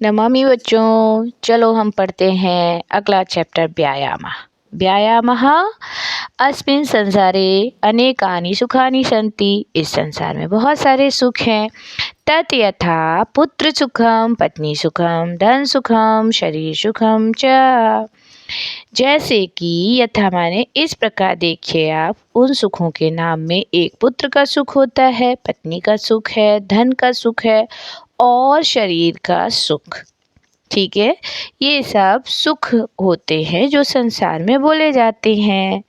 नमामि बच्चों, चलो हम पढ़ते हैं अगला चैप्टर व्यायामः। व्यायामः अस्मिन् संसारे अनेकानि सुखानि सन्ति। इस संसार में बहुत सारे सुख हैं। तत् यथा पुत्र सुखम, पत्नी सुखम, धन सुखम, शरीर सुखम च। जैसे कि यथा माने इस प्रकार देखिए आप, उन सुखों के नाम में एक पुत्र का सुख होता है, पत्नी का सुख है, धन का सुख है और शरीर का सुख। ठीक है, ये सब सुख होते हैं जो संसार में बोले जाते हैं।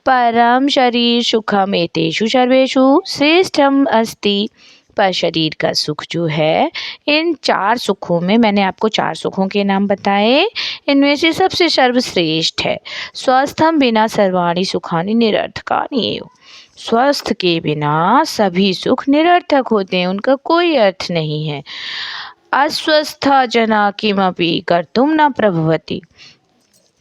परम शरीर सुखम एतेषु सर्वेषु श्रेष्ठम अस्ति। पर शरीर का सुख जो है, इन 4 सुखों में, मैंने आपको 4 सुखों के नाम बताए, इनमें से सबसे सर्वश्रेष्ठ है। स्वस्थम बिना सर्वाणि सुखानि निरर्थकानि एव। स्वस्थ के बिना सभी सुख निरर्थक होते हैं, उनका कोई अर्थ नहीं है। अस्वस्था जना किमपि कर्तुम न प्रभवति।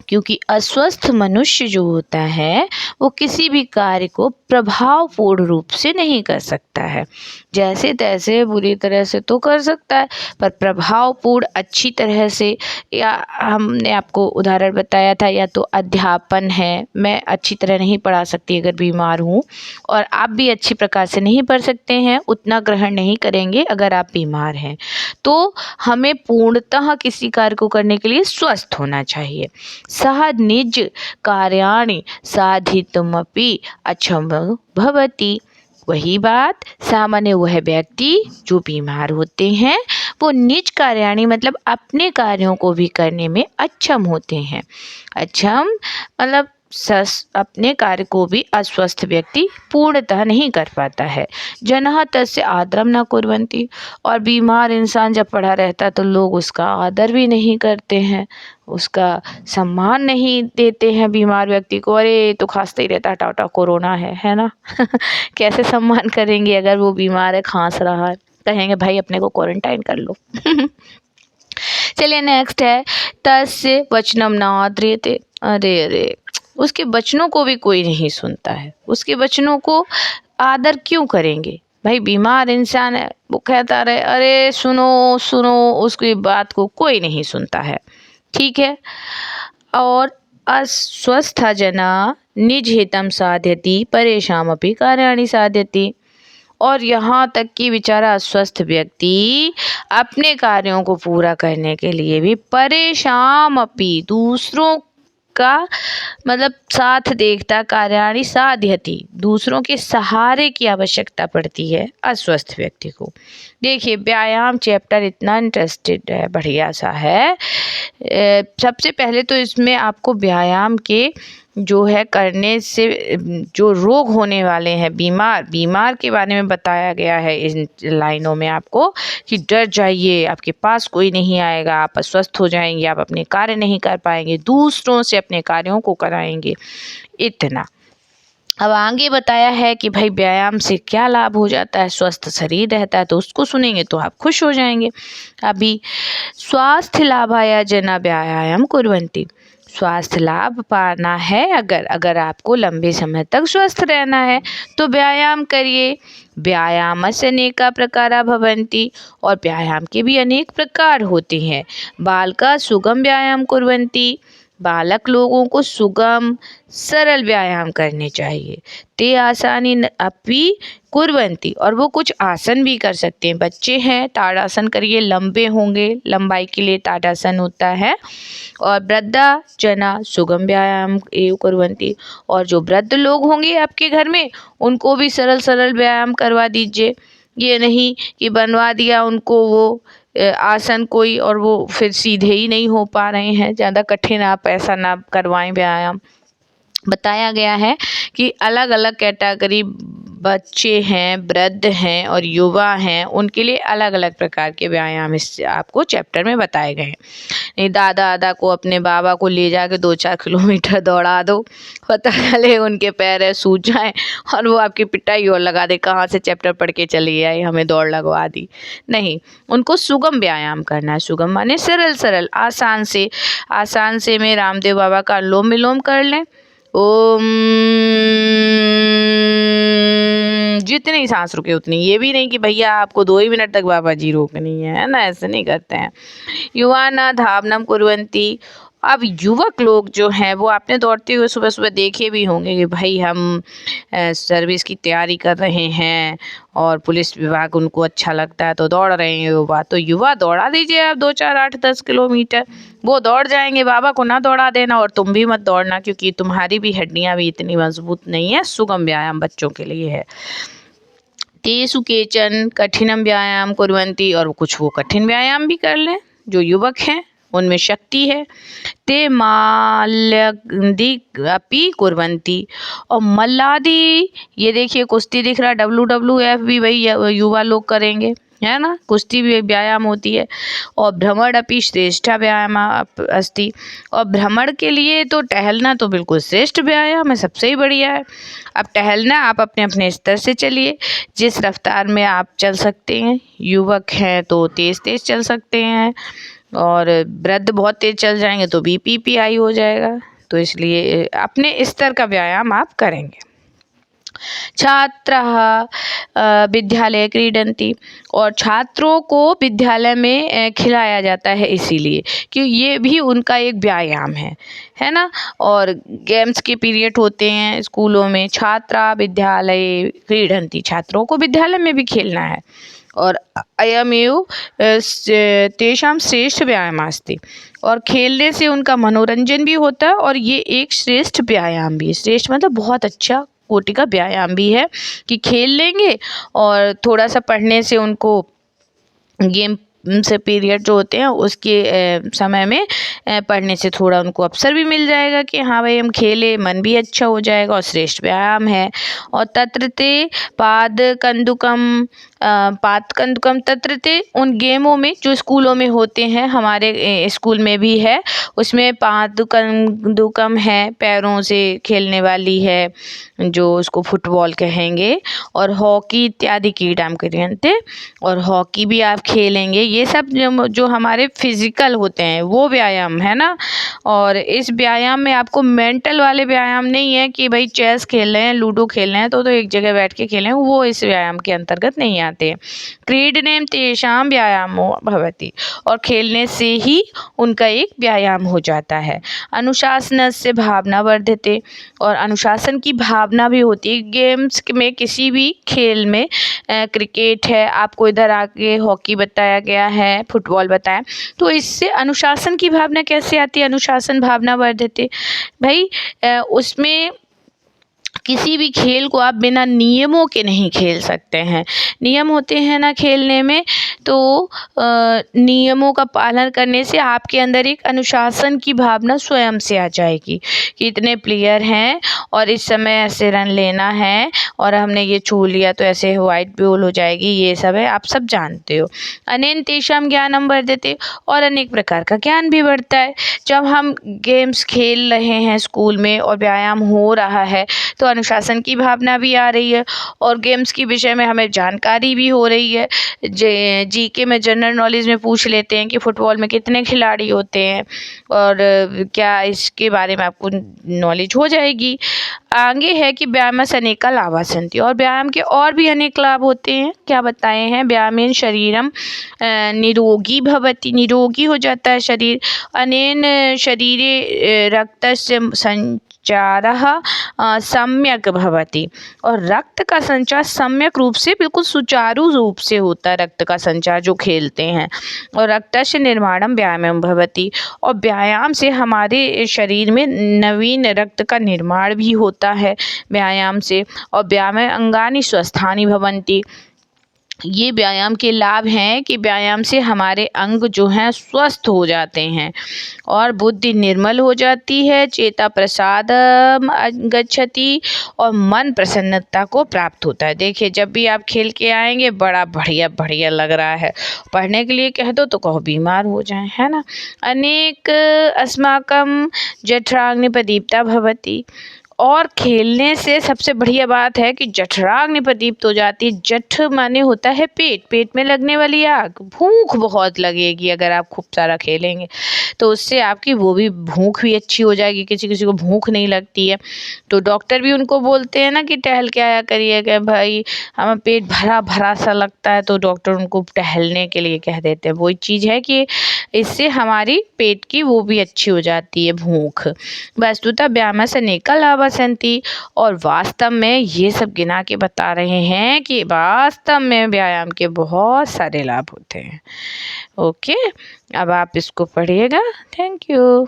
क्योंकि अस्वस्थ मनुष्य जो होता है वो किसी भी कार्य को प्रभावपूर्ण रूप से नहीं कर सकता है। जैसे तैसे बुरी तरह से तो कर सकता है, पर प्रभावपूर्ण अच्छी तरह से, या हमने आपको उदाहरण बताया था, या तो अध्यापन है, मैं अच्छी तरह नहीं पढ़ा सकती अगर बीमार हूँ, और आप भी अच्छी प्रकार से नहीं पढ़ सकते हैं, उतना ग्रहण नहीं करेंगे अगर आप बीमार हैं। तो हमें पूर्णतः किसी कार्य को करने के लिए स्वस्थ होना चाहिए। सह निज कार्याणि साधितुमपि अक्षमो भवति। वही बात, सामान्य वह व्यक्ति जो बीमार होते हैं वो निज कार्याणि मतलब अपने कार्यों को भी करने में अक्षम होते हैं। अक्षम मतलब अपने कार्य को भी अस्वस्थ व्यक्ति पूर्णतः नहीं कर पाता है। जनः तस्य आदरम न कुर्वन्ति। और बीमार इंसान जब पड़ा रहता तो लोग उसका आदर भी नहीं करते हैं, उसका सम्मान नहीं देते हैं बीमार व्यक्ति को। अरे तो खांसता ही रहता, हटा हटा कोरोना है ना। कैसे सम्मान करेंगे अगर वो बीमार है, खांस रहा है, कहेंगे भाई अपने को क्वारंटाइन कर लो। चलिए नेक्स्ट है, तस्य वचनम न आद्रियते। अरे अरे, उसके वचनों को भी कोई नहीं सुनता है, उसके वचनों को आदर क्यों करेंगे भाई? बीमार इंसान है, वो कहता रहे, अरे सुनो सुनो, उसकी बात को कोई नहीं सुनता है। ठीक है। और अस्वस्थ जना निज हितम साध्यति परेशामपि कार्याणि साध्यति। और यहाँ तक कि बेचारा अस्वस्थ व्यक्ति अपने कार्यों को पूरा करने के लिए भी परेशान अपी, दूसरों का मतलब साथ देखता, कार्याणि साध्यति, दूसरों के सहारे की आवश्यकता पड़ती है अस्वस्थ व्यक्ति को। देखिए व्यायाम चैप्टर इतना इंटरेस्टेड है, बढ़िया सा है। सबसे पहले तो इसमें आपको व्यायाम के जो है करने से जो रोग होने वाले हैं, बीमार के बारे में बताया गया है इन लाइनों में आपको, कि डर जाइए, आपके पास कोई नहीं आएगा, आप अस्वस्थ हो जाएंगे, आप अपने कार्य नहीं कर पाएंगे, दूसरों से अपने कार्यों को कराएंगे, इतना। अब आगे बताया है कि भाई व्यायाम से क्या लाभ हो जाता है, स्वस्थ शरीर रहता है, तो उसको सुनेंगे तो आप खुश हो जाएंगे। अभी स्वास्थ्य लाभाय जना व्यायाम कुर्वन्ति। स्वास्थ्य लाभ पाना है, अगर आपको लंबे समय तक स्वस्थ रहना है तो व्यायाम करिए। व्यायामस्य अनेका प्रकारा भवन्ति। और व्यायाम के भी अनेक प्रकार होते हैं। बालका सुगम व्यायाम कुर्वन्ति। बालक लोगों को सुगम सरल व्यायाम करने चाहिए। ते आसानी अपि कुर्वन्ति। और वो कुछ आसन भी कर सकते हैं। बच्चे हैं, ताड़ासन करिए, लंबे होंगे, लंबाई के लिए ताड़ासन होता है। और वृद्धा जना सुगम व्यायाम एव कुर्वन्ति। और जो वृद्ध लोग होंगे आपके घर में, उनको भी सरल सरल व्यायाम करवा दीजिए। ये नहीं कि बनवा दिया उनको वो आसन कोई, और वो फिर सीधे ही नहीं हो पा रहे हैं। ज़्यादा कठिन आप ऐसा ना करवाएं व्यायाम। बताया गया है कि अलग अलग कैटेगरी बच्चे हैं, वृद्ध हैं और युवा हैं, उनके लिए अलग अलग प्रकार के व्यायाम इस आपको चैप्टर में बताए गए हैं। नहीं दादा को, अपने बाबा को ले जाके 2-4 किलोमीटर दौड़ा दो, पता चले उनके पैर सूज जाएं और वो आपकी पिटाई और लगा दे, कहाँ से चैप्टर पढ़ के चली आई, हमें दौड़ लगवा दी। नहीं, उनको सुगम व्यायाम करना है। सुगम माने सरल सरल, आसान से में रामदेव बाबा का अनुलोम विलोम कर लें, ओम, जितनी सांस रुके उतनी, ये भी नहीं कि भैया आपको 2 ही मिनट तक बाबा जी रोकनी है ना, ऐसे नहीं करते हैं। युवा न धावनम कुर्वन्ति। अब युवक लोग जो हैं वो आपने दौड़ते हुए सुबह सुबह देखे भी होंगे कि भाई हम सर्विस की तैयारी कर रहे हैं और पुलिस विभाग उनको अच्छा लगता है तो दौड़ रहे हैं युवा। तो युवा दौड़ा दीजिए आप 2 4 8 10 किलोमीटर, वो दौड़ जाएंगे, बाबा को ना दौड़ा देना और तुम भी मत दौड़ना, क्योंकि तुम्हारी भी हड्डियां भी इतनी मजबूत नहीं है। सुगम व्यायाम बच्चों के लिए है। तेषु केचन कठिनम व्यायाम कुर्वन्ति, और कुछ वो कठिन व्यायाम भी कर लें जो युवक हैं, उनमें शक्ति है। ते माल्यदी अपि कुर्वन्ति, और मल्लादी, ये देखिए कुश्ती दिख रहा है, WWF भी वही युवा लोग करेंगे, है ना, कुश्ती भी एक व्यायाम होती है। और भ्रमण अपि श्रेष्ठ व्यायाम अस्ति, और भ्रमण के लिए तो टहलना तो बिल्कुल श्रेष्ठ व्यायाम है, सबसे ही बढ़िया है। अब टहलना आप अपने अपने स्तर से चलिए, जिस रफ्तार में आप चल सकते हैं। युवक हैं तो तेज़ तेज़ चल सकते हैं, और वृद्ध बहुत तेज़ चल जाएंगे तो BPPI हो जाएगा। तो इसलिए अपने स्तर का व्यायाम आप करेंगे। छात्राः विद्यालये क्रीडन्ति, और छात्रों को विद्यालय में खिलाया जाता है, इसीलिए कि ये भी उनका एक व्यायाम है ना। और गेम्स के पीरियड होते हैं स्कूलों में। छात्रा विद्यालये क्रीडन्ति, छात्रों को विद्यालय में भी खेलना है। और अयमेव तेषां श्रेष्ठ व्यायामास्ति, और खेलने से उनका मनोरंजन भी होता है और ये एक श्रेष्ठ व्यायाम भी है। श्रेष्ठ मतलब बहुत अच्छा कोटि का व्यायाम भी है कि खेल लेंगे, और थोड़ा सा पढ़ने से उनको गेम से पीरियड जो होते हैं उसके समय में पढ़ने से थोड़ा उनको अवसर भी मिल जाएगा कि हाँ भाई हम खेले, मन भी अच्छा हो जाएगा, और श्रेष्ठ व्यायाम है। और तत्रते पाद कंदुकम, पाद कंदुकम तत्रते, उन गेमों में जो स्कूलों में होते हैं, हमारे स्कूल में भी है, उसमें पाद कंदुकम है, पैरों से खेलने वाली है जो उसको फुटबॉल कहेंगे, और हॉकी इत्यादि क्रीडाम क्रियन्ते, और हॉकी भी आप खेलेंगे। ये सब जो हमारे फिजिकल होते हैं वो व्यायाम है ना। और इस व्यायाम में आपको मेंटल वाले व्यायाम नहीं है कि भाई चेस खेल रहे हैं, लूडो खेल रहे हैं तो एक जगह बैठ के खेलें, वो इस व्यायाम के अंतर्गत नहीं आते। क्रीडनेम तेषां व्यायामो भवति, और खेलने से ही उनका एक व्यायाम हो जाता है। अनुशासनस्य भावना वर्धते, और अनुशासन की भावना भी होती है गेम्स में, किसी भी खेल में। क्रिकेट है, आपको इधर आगे हॉकी बताया गया है, फुटबॉल बताया, तो इससे अनुशासन की भावना कैसे आती है? अनुशासन भावना वर्धते, भाई उसमें किसी भी खेल को आप बिना नियमों के नहीं खेल सकते हैं। नियम होते हैं ना खेलने में, तो नियमों का पालन करने से आपके अंदर एक अनुशासन की भावना स्वयं से आ जाएगी कि इतने प्लेयर हैं और इस समय ऐसे रन लेना है, और हमने ये छू लिया तो ऐसे वाइट बॉल हो जाएगी, ये सब है, आप सब जानते हो। अनेन तेषां ज्ञानम वर्धते, और अनेक प्रकार का ज्ञान भी बढ़ता है। जब हम गेम्स खेल रहे हैं स्कूल में और व्यायाम हो रहा है तो अनुशासन की भावना भी आ रही है, और गेम्स के विषय में हमें जानकारी भी हो रही है। GK में जनरल नॉलेज में पूछ लेते हैं कि फुटबॉल में कितने खिलाड़ी होते हैं, और क्या इसके बारे में आपको नॉलेज हो जाएगी। आगे है कि व्यायाम से अनेक लाभा सन्ति, और व्यायाम के और भी अनेक लाभ होते हैं। क्या बताए हैं? व्यायामेन शरीरम निरोगी भवति, निरोगी हो जाता है शरीर। अनेन शरीरे रक्तस्य संचारः सम्यक भवति, और रक्त का संचार सम्यक रूप से, बिल्कुल सुचारू रूप से होता है रक्त का संचार जो खेलते हैं। और रक्तस्य निर्माणम व्यायामं भवति, और व्यायाम से हमारे शरीर में नवीन रक्त का निर्माण भी होता है व्यायाम से। और व्यायाम अंगानि स्वस्थानि भवन्ति, ये व्यायाम के लाभ हैं कि व्यायाम से हमारे अंग जो हैं स्वस्थ हो जाते हैं, और बुद्धि निर्मल हो जाती है। चेता प्रसाद गच्छति, और मन प्रसन्नता को प्राप्त होता है। देखिए जब भी आप खेल के आएंगे बड़ा बढ़िया बढ़िया लग रहा है, पढ़ने के लिए कह दो तो कहो बीमार हो जाए, है ना। अनेक अस्माकं जठराग्नि प्रदीप्ता भवति, और खेलने से सबसे बढ़िया बात है कि जठराग्नि प्रदीप्त हो जाती है। जठ माने होता है पेट, पेट में लगने वाली आग। भूख बहुत लगेगी अगर आप खूब सारा खेलेंगे, तो उससे आपकी वो भी भूख भी अच्छी हो जाएगी। किसी किसी को भूख नहीं लगती है तो डॉक्टर भी उनको बोलते हैं ना कि टहल के आया करिएगा भाई, हमें पेट भरा भरा सा लगता है तो डॉक्टर उनको टहलने के लिए कह देते हैं। वही चीज़ है कि इससे हमारी पेट की वो भी अच्छी हो जाती है भूख। वस्तुतः व्यायाम से अनेका लाभ सन्ति, और वास्तव में ये सब गिना के बता रहे हैं कि वास्तव में व्यायाम के बहुत सारे लाभ होते हैं। ओके, अब आप इसको पढ़िएगा। Thank you.